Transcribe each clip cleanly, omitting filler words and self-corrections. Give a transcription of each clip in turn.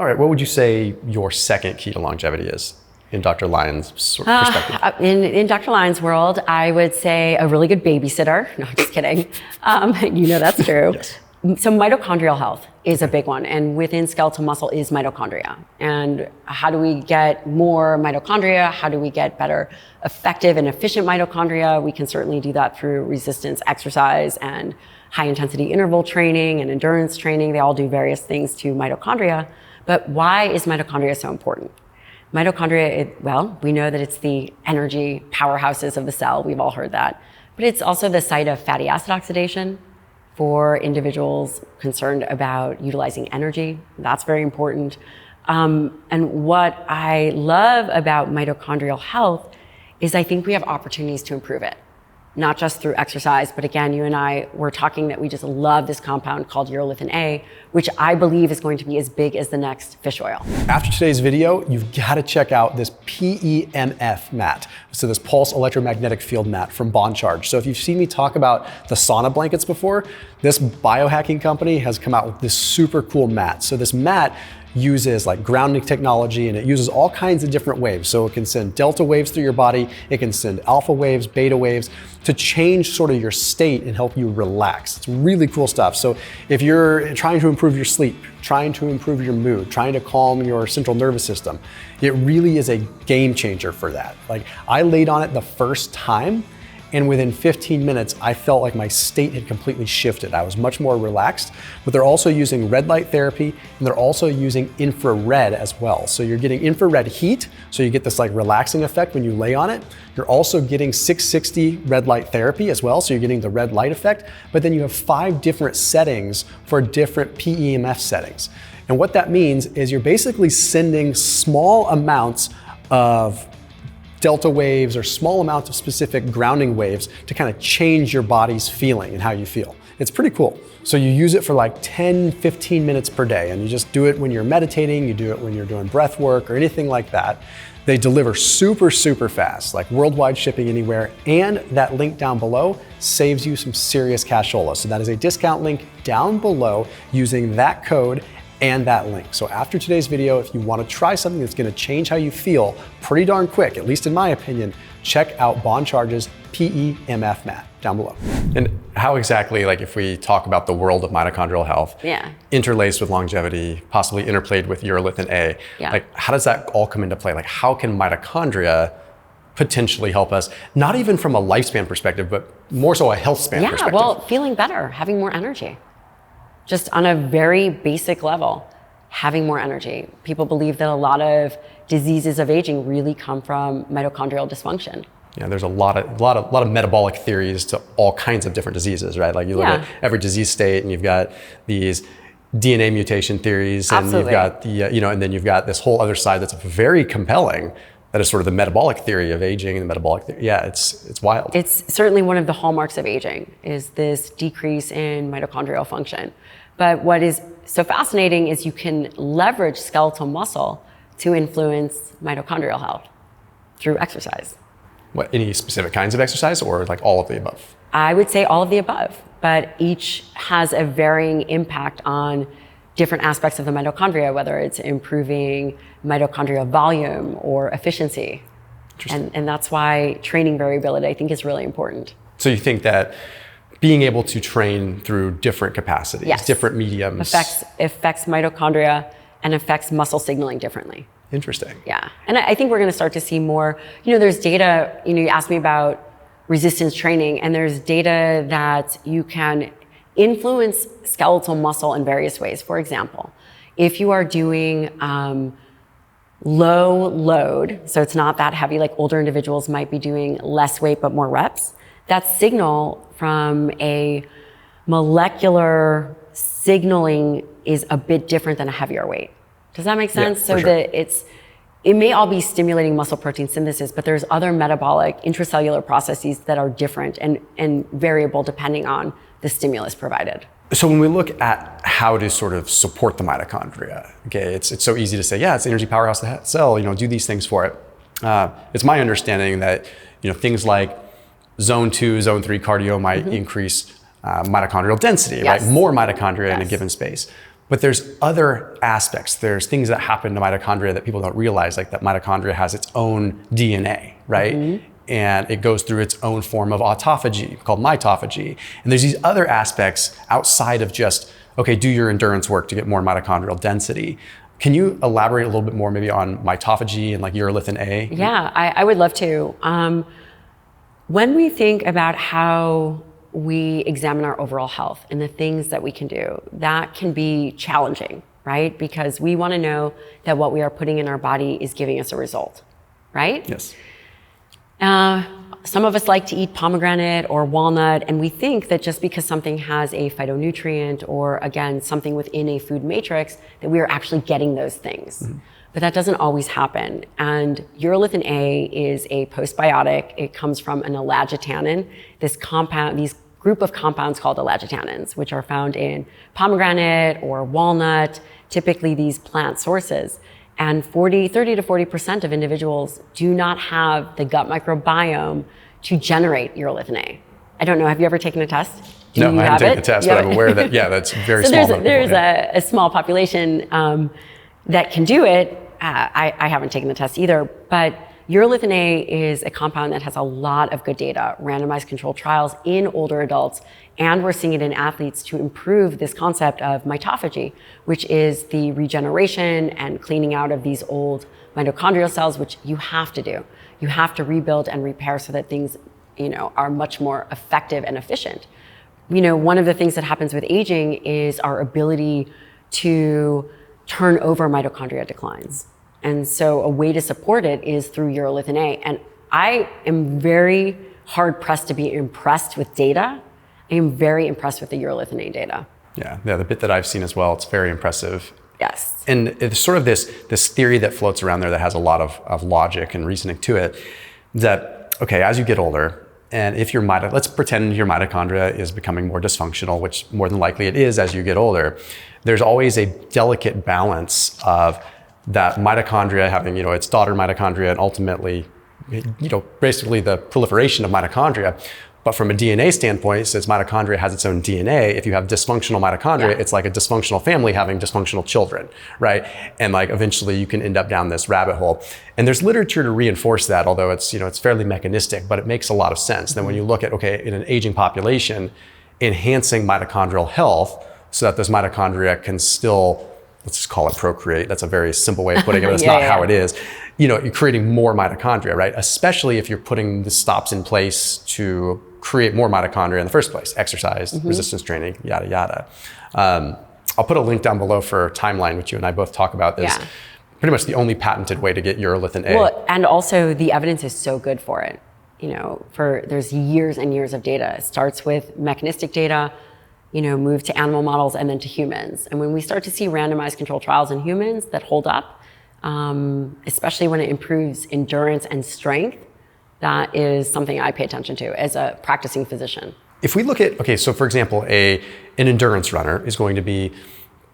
All right, what would you say your second key to longevity is in Dr. Lyon's perspective? In Dr. Lyon's world, I would say a really good babysitter. No, just kidding. You know that's true. Yes. So mitochondrial health is a big one, and within skeletal muscle is mitochondria. And how do we get more mitochondria? How do we get better, effective and efficient mitochondria? We can certainly do that through resistance exercise and high intensity interval training and endurance training. They all do various things to mitochondria. But why is mitochondria so important? Mitochondria, well, we know that it's the energy powerhouses of the cell. We've all heard that. But it's also the site of fatty acid oxidation for individuals concerned about utilizing energy. That's very important. And what I love about mitochondrial health is I think we have opportunities to improve it. Not just through exercise, but again, you and I were talking that we just love this compound called Urolithin A, which I believe is going to be as big as the next fish oil. After today's video, you've got to check out this PEMF mat. So this pulse electromagnetic field mat from Bond Charge. So if you've seen me talk about the sauna blankets before, this biohacking company has come out with this super cool mat. So this mat uses like grounding technology, and it uses all kinds of different waves. So it can send delta waves through your body, it can send alpha waves, beta waves to change sort of your state and help you relax. It's really cool stuff. So if you're trying to improve your sleep, trying to improve your mood, trying to calm your central nervous system, it really is a game changer for that. Like I laid on it the first time, and within 15 minutes, I felt like my state had completely shifted. I was much more relaxed, but they're also using red light therapy, and they're also using infrared as well. So you're getting infrared heat, so you get this like relaxing effect when you lay on it. You're also getting 660 red light therapy as well, so you're getting the red light effect, but then you have 5 different settings for different PEMF settings. And what that means is you're basically sending small amounts of delta waves or small amounts of specific grounding waves to kind of change your body's feeling and how you feel. It's pretty cool. So you use it for like 10, 15 minutes per day, and you just do it when you're meditating, you do it when you're doing breath work or anything like that. They deliver super, super fast, like worldwide shipping anywhere, and that link down below saves you some serious cashola. So that is a discount link down below using that code and that link. So after today's video, if you want to try something that's going to change how you feel pretty darn quick, at least in my opinion, check out Bond Charge's PEMF mat down below. And how exactly, like if we talk about the world of mitochondrial health, interlaced with longevity, possibly interplayed with urolithin A, like how does that all come into play? Like how can mitochondria potentially help us, not even from a lifespan perspective, but more so a health span perspective? Well, feeling better, having more energy. Just on a very basic level, having more energy. People believe that a lot of diseases of aging really come from mitochondrial dysfunction. Yeah, there's a lot of metabolic theories to all kinds of different diseases, right? Like you look at every disease state, and you've got these DNA mutation theories, and you've got the and then you've got this whole other side that's very compelling. That is sort of the metabolic theory of aging and the metabolic theory. Yeah, it's wild. It's certainly one of the hallmarks of aging is this decrease in mitochondrial function. But what is so fascinating is you can leverage skeletal muscle to influence mitochondrial health through exercise. What, any specific kinds of exercise or like all of the above? I would say all of the above, but each has a varying impact on different aspects of the mitochondria, whether it's improving mitochondrial volume or efficiency. And that's why training variability, I think, is really important. So you think that being able to train through different capacities, different mediums, affects mitochondria and affects muscle signaling differently. Interesting. Yeah, and I think we're going to start to see more. There's data. You asked me about resistance training, and there's data that you can influence skeletal muscle in various ways. For example, if you are doing low load, so it's not that heavy, like older individuals might be doing less weight but more reps, that signal from a molecular signaling is a bit different than a heavier weight. Does that make sense? So that it may all be stimulating muscle protein synthesis, but there's other metabolic intracellular processes that are different and variable depending on the stimulus provided. So when we look at how to sort of support the mitochondria, okay, it's so easy to say, yeah, it's the energy powerhouse of the cell, do these things for it. It's my understanding that, things like zone 2, zone 3 cardio might increase mitochondrial density, right? More mitochondria in a given space. But there's other aspects. There's things that happen to mitochondria that people don't realize, like that mitochondria has its own DNA, right? And it goes through its own form of autophagy called mitophagy. And there's these other aspects outside of just, okay, do your endurance work to get more mitochondrial density. Can you elaborate a little bit more maybe on mitophagy and like urolithin A? Yeah, I would love to. When we think about how we examine our overall health and the things that we can do, that can be challenging, right? Because we want to know that what we are putting in our body is giving us a result, right? Yes. Some of us like to eat pomegranate or walnut, and we think that just because something has a phytonutrient or, again, something within a food matrix, that we are actually getting those things. But that doesn't always happen. And urolithin A is a postbiotic. It comes from an ellagitannin, this group of compounds called ellagitannins, which are found in pomegranate or walnut, typically these plant sources. And 30 to 40% of individuals do not have the gut microbiome to generate urolithin A. I don't know, have you ever taken a test? No, I haven't taken the test, but I'm aware that, that's very small. So there's a small population that can do it. I haven't taken the test either, but urolithin A is a compound that has a lot of good data, randomized controlled trials in older adults, and we're seeing it in athletes to improve this concept of mitophagy, which is the regeneration and cleaning out of these old mitochondrial cells, which you have to do. You have to rebuild and repair so that things, are much more effective and efficient. One of the things that happens with aging is our ability to turn over mitochondria declines. And so a way to support it is through urolithin A. And I am very hard pressed to be impressed with data. I am very impressed with the urolithin A data. Yeah, the bit that I've seen as well, it's very impressive. Yes. And it's sort of this theory that floats around there that has a lot of logic and reasoning to it, that, okay, as you get older, and if let's pretend your mitochondria is becoming more dysfunctional, which more than likely it is as you get older, there's always a delicate balance of that mitochondria having, its daughter mitochondria and ultimately, basically the proliferation of mitochondria. But from a DNA standpoint, since mitochondria has its own DNA, if you have dysfunctional mitochondria, it's like a dysfunctional family having dysfunctional children, right? And like eventually you can end up down this rabbit hole. And there's literature to reinforce that, although it's, it's fairly mechanistic, but it makes a lot of sense. Then when you look at, okay, in an aging population, enhancing mitochondrial health so that those mitochondria can still, let's just call it procreate. That's a very simple way of putting it, but it's not how it is. You're creating more mitochondria, right? Especially if you're putting the stops in place to create more mitochondria in the first place, exercise, resistance training, yada, yada. I'll put a link down below for a timeline, which you and I both talk about this. Pretty much the only patented way to get urolithin A. Well, and also the evidence is so good for it. There's years and years of data. It starts with mechanistic data, move to animal models and then to humans. And when we start to see randomized controlled trials in humans that hold up, especially when it improves endurance and strength, that is something I pay attention to as a practicing physician. If we look at, so for example, an endurance runner is going to be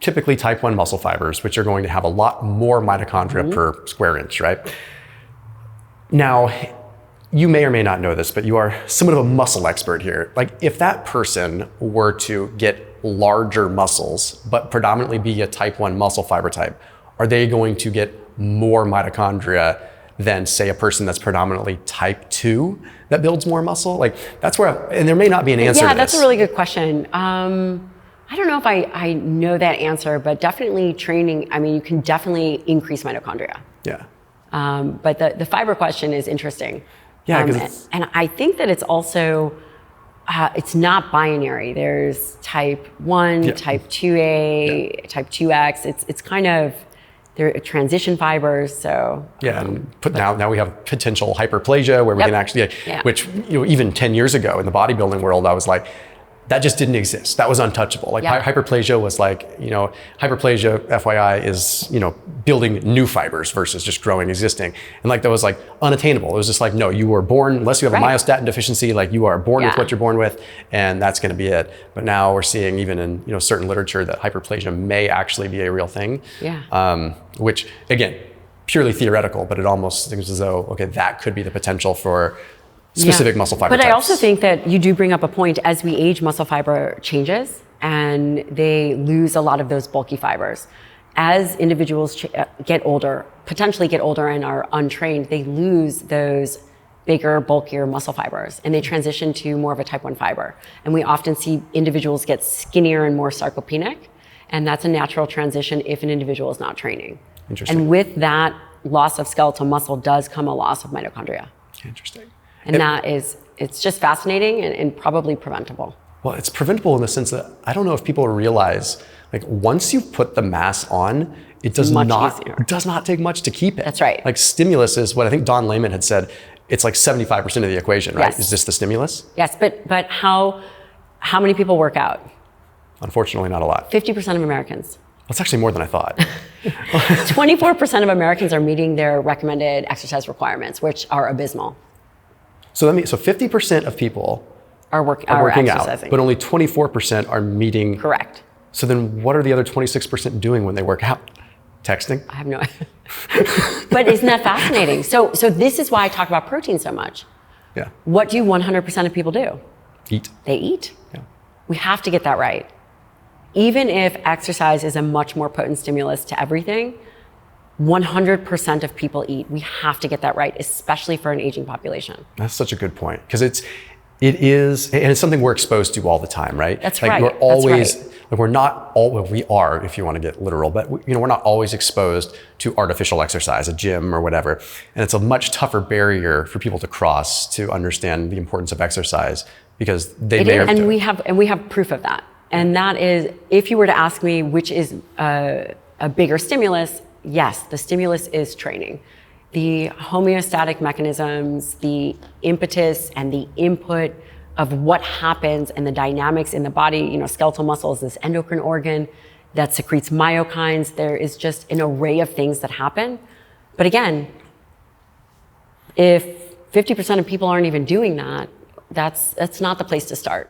typically type 1 muscle fibers, which are going to have a lot more mitochondria per square inch, right? Now, you may or may not know this, but you are somewhat of a muscle expert here. Like if that person were to get larger muscles, but predominantly be a type 1 muscle fiber type, are they going to get more mitochondria than say a person that's predominantly type 2 that builds more muscle? Like that's where, and there may not be an answer to this. Yeah, that's a really good question. I don't know if I know that answer, but definitely training, you can definitely increase mitochondria. Yeah. But the fiber question is interesting. Yeah, and I think that it's also, it's not binary. There's type 1, type 2A, type 2X. It's kind of, they're transition fibers, so. And now we have potential hyperplasia where we can actually, which even 10 years ago in the bodybuilding world, I was like, that just didn't exist. That was untouchable. Like hyperplasia was like, hyperplasia, FYI, is, building new fibers versus just growing existing. And like that was like unattainable. It was just like, no, you were born, unless you have a myostatin deficiency, like you are born with what you're born with, and that's going to be it. But now we're seeing even in certain literature that hyperplasia may actually be a real thing. Which again, purely theoretical, but it almost seems as though, okay, that could be the potential for specific muscle fiber But types. I also think that you do bring up a point. As we age, muscle fiber changes. and they lose a lot of those bulky fibers. As individuals get older, potentially get older and are untrained, they lose those bigger, bulkier muscle fibers, and they transition to more of a type 1 fiber. And we often see individuals get skinnier and more sarcopenic, and that's a natural transition if an individual is not training. Interesting. And with that loss of skeletal muscle does come a loss of mitochondria. Interesting. And it's just fascinating and probably preventable. Well, it's preventable in the sense that I don't know if people realize, like, once you put the mass on, it does not take much to keep it. That's right. Like, stimulus is what I think Don Layman had said. It's like 75% of the equation, right? Yes. Is this the stimulus? Yes, but how many people work out? Unfortunately, not a lot. 50% of Americans. That's actually more than I thought. 24% of Americans are meeting their recommended exercise requirements, which are abysmal. So 50% of people are working exercising. out, but only 24% are meeting. Correct. So then what are the other 26% doing when they work out? Texting? I have no idea. But isn't that fascinating? So this is why I talk about protein so much. Yeah. What do 100% of people do? Eat. They eat. Yeah. We have to get that right. Even if exercise is a much more potent stimulus to everything, 100% of people eat. We have to get that right, especially for an aging population. That's such a good point, because it is, and it's something we're exposed to all the time, right? That's like right. We're always, That's right. like we're not all, well, we are, if you want to get literal, but we're not always exposed to artificial exercise, a gym or whatever. And it's a much tougher barrier for people to cross to understand the importance of exercise, because they may have. And we have proof of that. And that is, if you were to ask me which is a bigger stimulus, yes, the stimulus is training. The homeostatic mechanisms, the impetus and the input of what happens and the dynamics in the body, skeletal muscle is this endocrine organ that secretes myokines. There is just an array of things that happen. But again, if 50% of people aren't even doing that, that's not the place to start.